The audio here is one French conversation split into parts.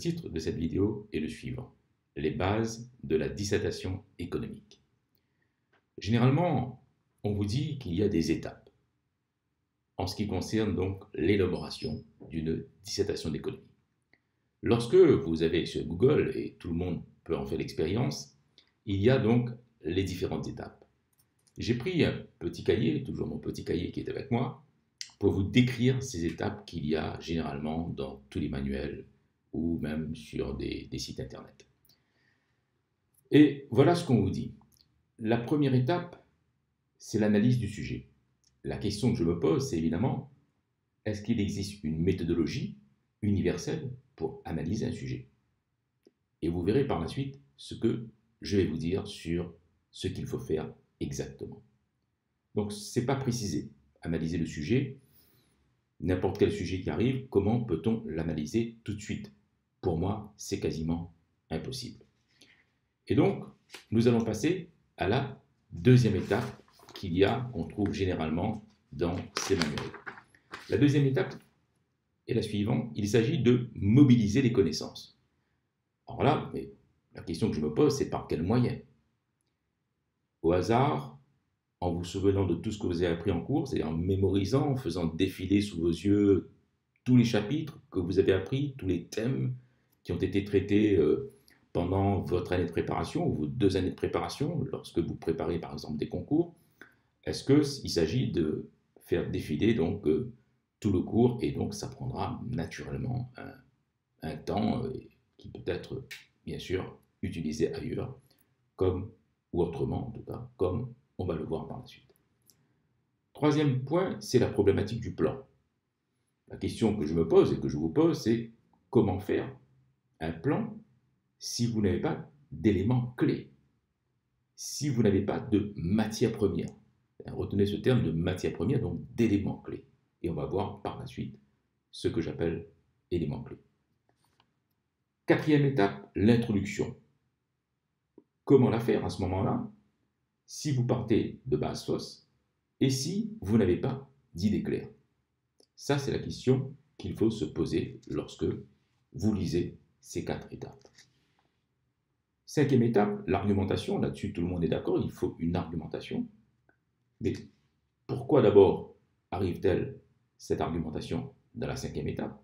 titre de cette vidéo est le suivant: les bases de la dissertation économique. Généralement, on vous dit qu'il y a des étapes en ce qui concerne donc l'élaboration d'une dissertation d'économie. Lorsque vous avez sur Google, et tout le monde peut en faire l'expérience, il y a donc les différentes étapes. J'ai pris un petit cahier, toujours mon petit cahier qui est avec moi, pour vous décrire ces étapes qu'il y a généralement dans tous les manuels ou même sur des sites internet. Et voilà ce qu'on vous dit. La première étape, c'est l'analyse du sujet. La question que je me pose, c'est évidemment, est-ce qu'il existe une méthodologie universelle pour analyser un sujet? Et vous verrez par la suite ce que je vais vous dire sur ce qu'il faut faire exactement. Donc, ce n'est pas précisé. Analyser le sujet, n'importe quel sujet qui arrive, comment peut-on l'analyser tout de suite? Pour moi, c'est quasiment impossible. Et donc, nous allons passer à la deuxième étape qu'on trouve généralement dans ces manuels. La deuxième étape est la suivante: il s'agit de mobiliser les connaissances. Alors là, mais la question que je me pose, c'est par quels moyens? Au hasard, en vous souvenant de tout ce que vous avez appris en cours, c'est-à-dire en mémorisant, en faisant défiler sous vos yeux tous les chapitres que vous avez appris, tous les thèmes qui ont été traités pendant votre année de préparation ou vos 2 années de préparation, lorsque vous préparez par exemple des concours. Est-ce qu'il s'agit de faire défiler donc tout le cours, et donc ça prendra naturellement un temps qui peut être bien sûr utilisé ailleurs, comme ou autrement en tout cas, comme on va le voir par la suite. Troisième point, c'est la problématique du plan. La question que je me pose et que je vous pose, c'est comment faire un plan si vous n'avez pas d'éléments clés, si vous n'avez pas de matière première. Retenez ce terme de matière première, donc d'éléments clés. Et on va voir par la suite ce que j'appelle éléments clés. Quatrième étape, l'introduction. Comment la faire à ce moment-là si vous partez de base fausse et si vous n'avez pas d'idée claire? Ça, c'est la question qu'il faut se poser lorsque vous lisez ces 4 étapes. Cinquième étape, l'argumentation. Là-dessus, tout le monde est d'accord, il faut une argumentation. Mais pourquoi d'abord arrive-t-elle cette argumentation dans la 5e étape?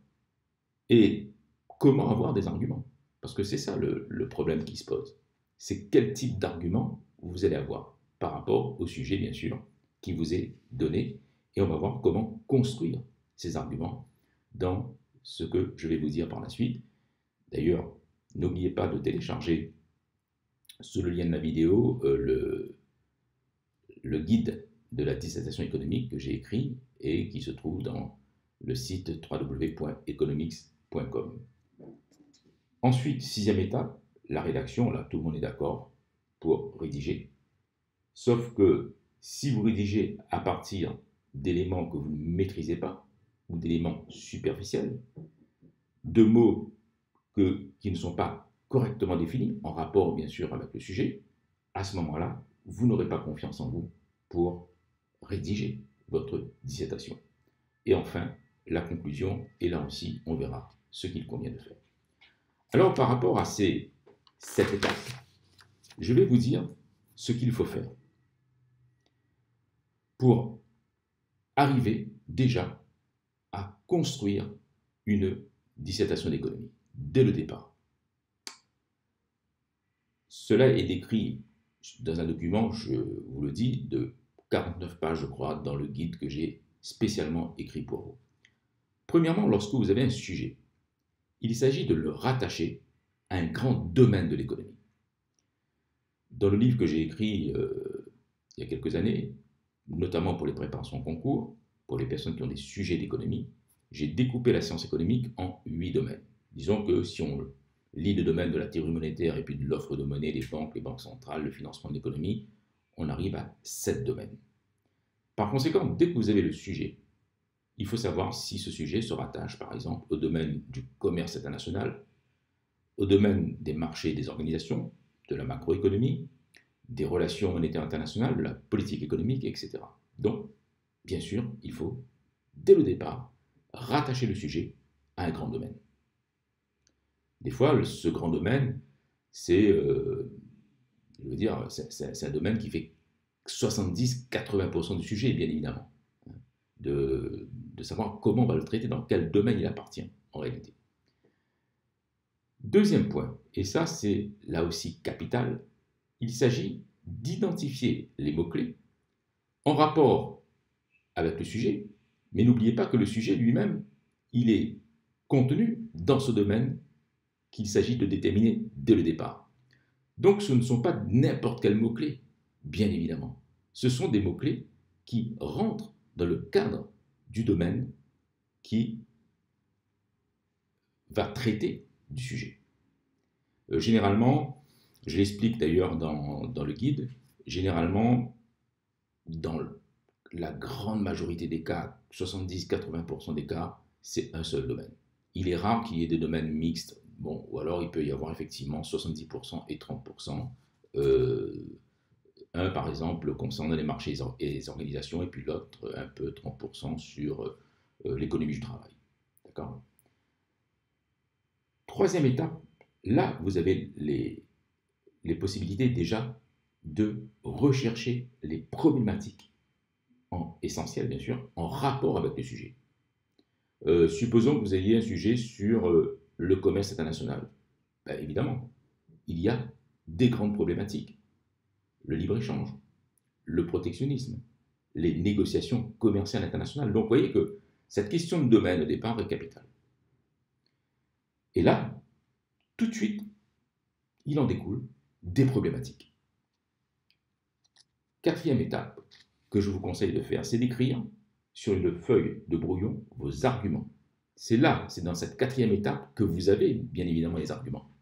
Et comment avoir des arguments? Parce que c'est ça le problème qui se pose. C'est quel type d'argument vous allez avoir par rapport au sujet, bien sûr, qui vous est donné. Et on va voir comment construire ces arguments dans ce que je vais vous dire par la suite. D'ailleurs, n'oubliez pas de télécharger sous le lien de la vidéo le guide de la dissertation économique que j'ai écrit et qui se trouve dans le site www.economics.com. Ensuite, 6e étape, la rédaction. Là, tout le monde est d'accord pour rédiger. Sauf que si vous rédigez à partir d'éléments que vous ne maîtrisez pas, ou d'éléments superficiels, de mots qui ne sont pas correctement définis, en rapport bien sûr avec le sujet, à ce moment-là, vous n'aurez pas confiance en vous pour rédiger votre dissertation. Et enfin, la conclusion, et là aussi, on verra ce qu'il convient de faire. Alors, par rapport à ces 7 étapes, je vais vous dire ce qu'il faut faire pour arriver déjà à construire une dissertation d'économie, dès le départ. Cela est décrit dans un document, je vous le dis, de 49 pages, je crois, dans le guide que j'ai spécialement écrit pour vous. Premièrement, lorsque vous avez un sujet, il s'agit de le rattacher à un grand domaine de l'économie. Dans le livre que j'ai écrit il y a quelques années, notamment pour les préparations concours, pour les personnes qui ont des sujets d'économie, j'ai découpé la science économique en 8 domaines. Disons que si on lit le domaine de la théorie monétaire et puis de l'offre de monnaie, les banques centrales, le financement de l'économie, on arrive à 7 domaines. Par conséquent, dès que vous avez le sujet, il faut savoir si ce sujet se rattache par exemple au domaine du commerce international, au domaine des marchés et des organisations, de la macroéconomie, des relations monétaires internationales, de la politique économique, etc. Donc, bien sûr, il faut, dès le départ, rattacher le sujet à un grand domaine. Des fois, ce grand domaine, c'est je veux dire, c'est un domaine qui fait 70-80% du sujet, bien évidemment. De savoir comment on va le traiter, dans quel domaine il appartient, en réalité. Deuxième point, et ça c'est là aussi capital, il s'agit d'identifier les mots-clés en rapport avec le sujet, mais n'oubliez pas que le sujet lui-même, il est contenu dans ce domaine qu'il s'agit de déterminer dès le départ. Donc ce ne sont pas n'importe quels mots-clés, bien évidemment. Ce sont des mots-clés qui rentrent dans le cadre du domaine qui va traiter du sujet. Généralement, je l'explique d'ailleurs dans le guide, généralement, dans la grande majorité des cas, 70-80% des cas, c'est un seul domaine. Il est rare qu'il y ait des domaines mixtes, bon, ou alors il peut y avoir effectivement 70% et 30%. Un, par exemple, concernant les marchés et les organisations, et puis l'autre, un peu 30% sur l'économie du travail. D'accord? Troisième étape, là, vous avez les possibilités déjà de rechercher les problématiques, essentielles bien sûr, en rapport avec le sujet. Supposons que vous ayez un sujet sur le commerce international. Ben, évidemment, il y a des grandes problématiques. Le libre-échange, le protectionnisme, les négociations commerciales internationales. Donc vous voyez que cette question de domaine au départ est capitale. Et là, tout de suite, il en découle des problématiques. Quatrième étape que je vous conseille de faire, c'est d'écrire sur une feuille de brouillon vos arguments. C'est là, c'est dans cette quatrième étape que vous avez bien évidemment les arguments.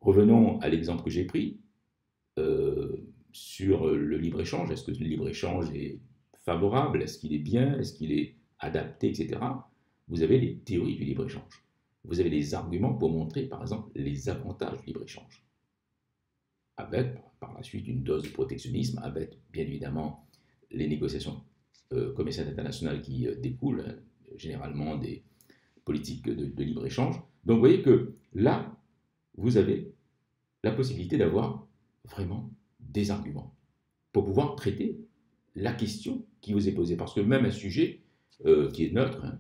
Revenons à l'exemple que j'ai pris sur le libre-échange. Est-ce que le libre-échange est favorable? Est-ce qu'il est bien? Est-ce qu'il est adapté, etc. Vous avez les théories du libre-échange. Vous avez les arguments pour montrer, par exemple, les avantages du libre-échange. Avec, par la suite, une dose de protectionnisme, avec, bien évidemment, les négociations commerciales internationales qui découlent, généralement des politiques de libre-échange. Donc, vous voyez que là, vous avez la possibilité d'avoir vraiment des arguments pour pouvoir traiter la question qui vous est posée. Parce que même un sujet qui est neutre, hein,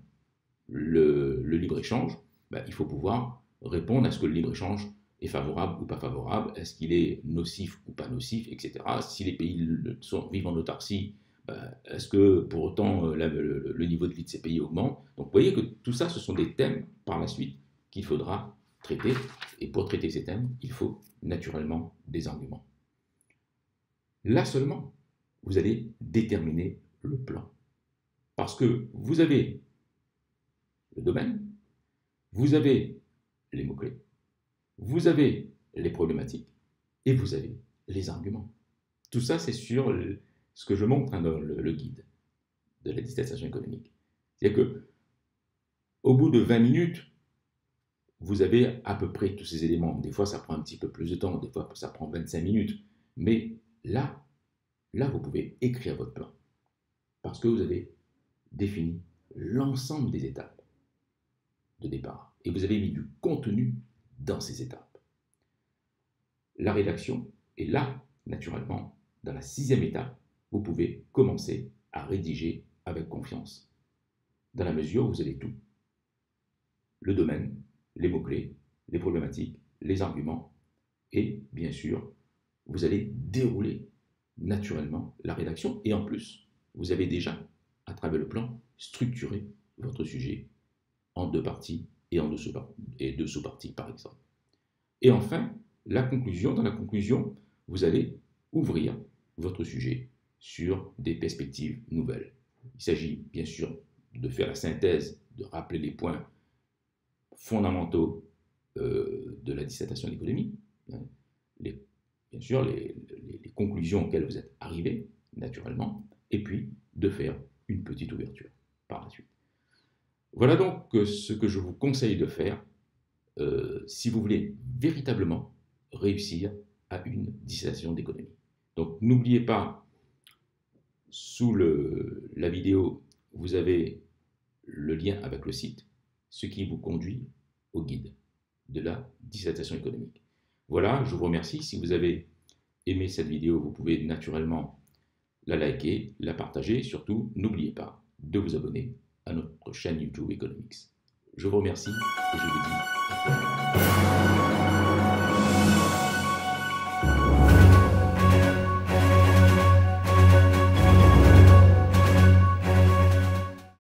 le libre-échange, ben, il faut pouvoir répondre à ce que le libre-échange est favorable ou pas favorable, est-ce qu'il est nocif ou pas nocif, etc. Si les pays vivent en autarcie, ben, est-ce que pour autant le niveau de vie de ces pays augmente? Donc vous voyez que tout ça, ce sont des thèmes par la suite qu'il faudra traiter. Et pour traiter ces thèmes, il faut naturellement des arguments. Là seulement, vous allez déterminer le plan. Parce que vous avez le domaine, vous avez les mots-clés, vous avez les problématiques et vous avez les arguments. Tout ça, c'est sur ce que je montre dans le guide de la dissertation économique. C'est-à-dire que au bout de 20 minutes, vous avez à peu près tous ces éléments. Des fois, ça prend un petit peu plus de temps, des fois, ça prend 25 minutes. Mais là, vous pouvez écrire votre plan. Parce que vous avez défini l'ensemble des étapes de départ. Et vous avez mis du contenu dans ces étapes. La rédaction est là, naturellement, dans la 6e étape, vous pouvez commencer à rédiger avec confiance. Dans la mesure où vous avez tout. Le domaine, les mots-clés, les problématiques, les arguments, et bien sûr, vous allez dérouler naturellement la rédaction, et en plus, vous avez déjà, à travers le plan, structuré votre sujet en 2 parties et en 2 sous-parties, par exemple. Et enfin, la conclusion. Dans la conclusion, vous allez ouvrir votre sujet sur des perspectives nouvelles. Il s'agit bien sûr de faire la synthèse, de rappeler les points fondamentaux de la dissertation d'économie, hein, bien sûr les conclusions auxquelles vous êtes arrivé, naturellement, et puis de faire une petite ouverture par la suite. Voilà donc ce que je vous conseille de faire si vous voulez véritablement réussir à une dissertation d'économie. Donc n'oubliez pas, sous la vidéo, vous avez le lien avec le site, ce qui vous conduit au guide. de la dissertation économique. Voilà, je vous remercie. Si vous avez aimé cette vidéo, vous pouvez naturellement la liker, la partager. Et surtout, n'oubliez pas de vous abonner à notre chaîne YouTube Economics. Je vous remercie et je vous dis à très bientôt.